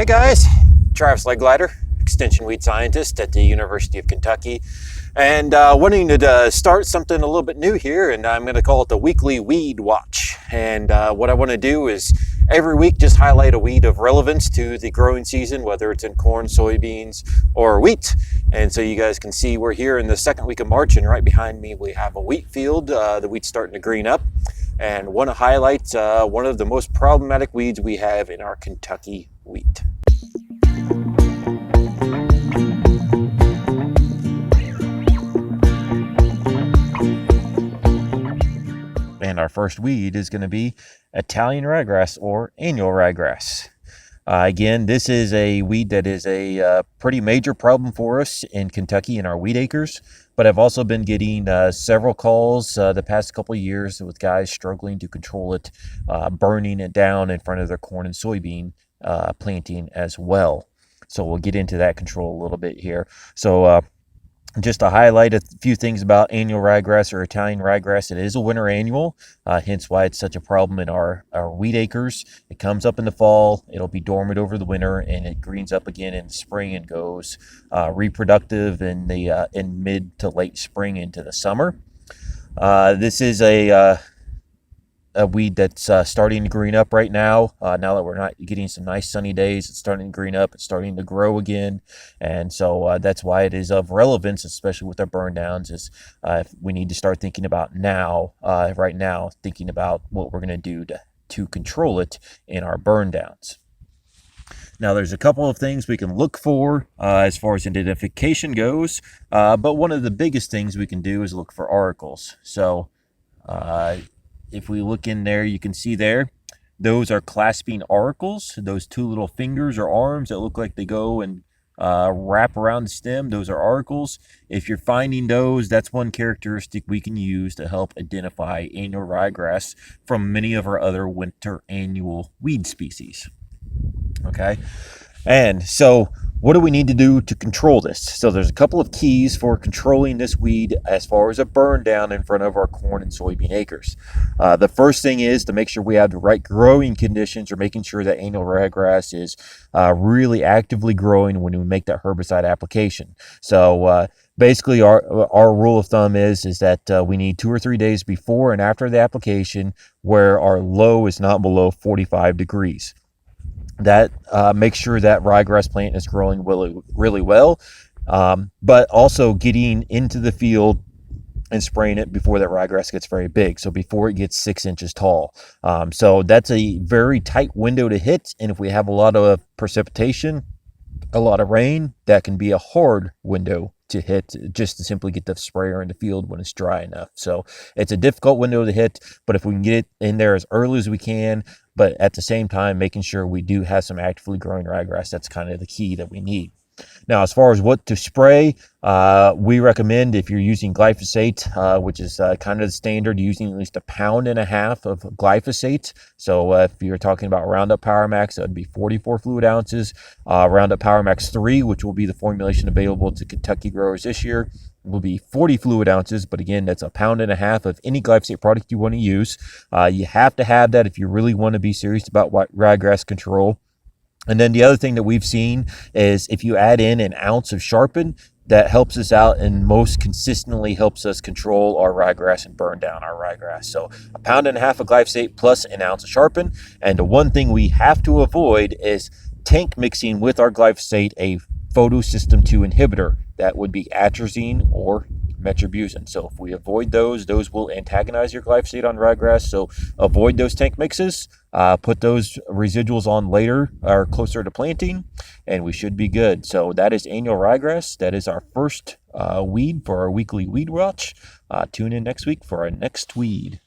Hey guys, Travis Leglider, extension weed scientist at the University of Kentucky, and wanting to start something a little bit new here, and I'm going to call it the weekly weed watch. And what I want to do is every week just highlight a weed of relevance to the growing season, whether it's in corn, soybeans, or wheat. And so you guys can see we're here in the second week of March, and right behind me we have a wheat field. The wheat's starting to green up, and want to highlight one of the most problematic weeds we have in our Kentucky wheat. And our first weed is going to be Italian ryegrass or annual ryegrass. Again, this is a weed that is a pretty major problem for us in Kentucky in our wheat acres, but I've also been getting several calls the past couple of years with guys struggling to control it, burning it down in front of their corn and soybean planting as well. So we'll get into that control a little bit here. So just to highlight a few things about annual ryegrass or Italian ryegrass, it is a winter annual, hence why it's such a problem in our wheat acres. It comes up in the fall, it'll be dormant over the winter, and it greens up again in the spring and goes reproductive in mid to late spring into the summer. This is a weed that's starting to green up right now. Now that we're not getting some nice sunny days, it's starting to green up, it's starting to grow again. And so that's why it is of relevance, especially with our burn downs, is we need to start thinking about right now, thinking about what we're going to do to control it in our burn downs. Now, there's a couple of things we can look for as far as identification goes, but one of the biggest things we can do is look for auricles. So if we look in there, you can see there, those are clasping auricles. Those two little fingers or arms that look like they go and wrap around the stem, those are auricles. If you're finding those, that's one characteristic we can use to help identify annual ryegrass from many of our other winter annual weed species. Okay, and so what do we need to do to control this? So there's a couple of keys for controlling this weed as far as a burn down in front of our corn and soybean acres. The first thing is to make sure we have the right growing conditions, or making sure that annual ryegrass is really actively growing when we make that herbicide application. So basically our rule of thumb is that we need 2 or 3 days before and after the application where our low is not below 45 degrees. That makes sure that ryegrass plant is growing really well, but also getting into the field and spraying it before that ryegrass gets very big, so before it gets 6 inches tall. So that's a very tight window to hit, and if we have a lot of precipitation, a lot of rain, that can be a hard window to hit, just to simply get the sprayer in the field when it's dry enough. So it's a difficult window to hit, but if we can get it in there as early as we can, but at the same time making sure we do have some actively growing ryegrass, that's kind of the key that we need. Now, as far as what to spray, we recommend, if you're using glyphosate, which is kind of the standard, using at least 1.5 pounds of glyphosate. So if you're talking about Roundup Power Max, that would be 44 fluid ounces. Roundup Power Max 3, which will be the formulation available to Kentucky growers this year, will be 40 fluid ounces, but again, that's 1.5 pounds of any glyphosate product you want to use. You have to have that if you really want to be serious about ryegrass control. And then the other thing that we've seen is if you add in 1 ounce of Sharpen, that helps us out and most consistently helps us control our ryegrass and burn down our ryegrass. So 1.5 pounds of glyphosate plus 1 ounce of Sharpen. And the one thing we have to avoid is tank mixing with our glyphosate a photosystem 2 inhibitor. That would be atrazine or metribuzin. So if we avoid those will antagonize your glyphosate on ryegrass. So avoid those tank mixes. Put those residuals on later or closer to planting, and we should be good. So that is annual ryegrass. That is our first weed for our weekly weed watch. Tune in next week for our next weed.